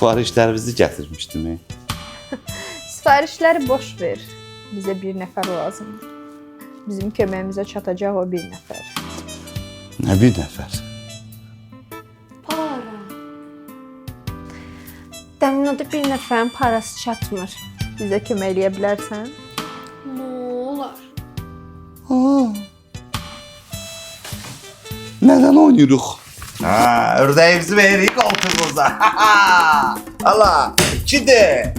sifarişlərinizi gətirmişdim. Sifarişləri boş ver. Bizə bir nəfər lazımdır. Bizim köməyimizə çatacaq o bir nəfər. Nə bir nəfər? Para. Dəmin o da bir nəfərin parası çatmır. Bizə kömək eləyə bilərsən? Nə olar? Nədən oynayırıq? Ördəyimizi veririk koltuğumuza. Allah, ikidir.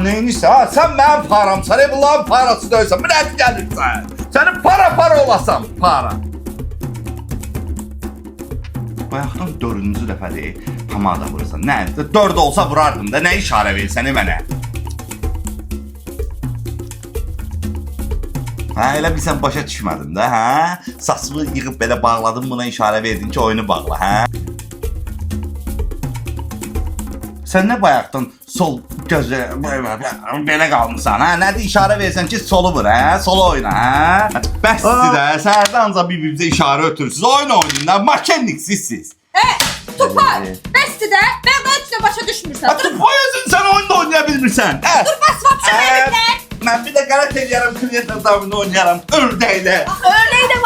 Neyinsə, sən mənim param, sən bunların parası döysən, bu nədir gəlirsən? Sənin para olasan, para. Bayaqdan dördüncü dəfədir, hamada vurursan. Nə, dörd olsa vurardım da, nə işarə verirsən mənə? Elə bilsən başa düşmədim də, hə? Saçımı yığıb belə bağladım, buna işarə verdin ki, oyunu bağla, hə? Sən nə bayaqdan sol gözü belə qalmısan, hə? Nədir işarə versən ki, solu vur, hə? Solu oyna, hə? Bəsdir də, səhərdə ancaq bir-birimizə işarə ötürürsünüz, oyun oynayın da, makenniksiz siz. Tupay, bəsdir də, mən qaçda başa düşmürsən. Tupay özün sən oyunda oynaya bilmirsən. Dur, bas, vapşa, Mən bir də qələt eləyərəm, klient adamını oynayaram, ördəklə. Ördək də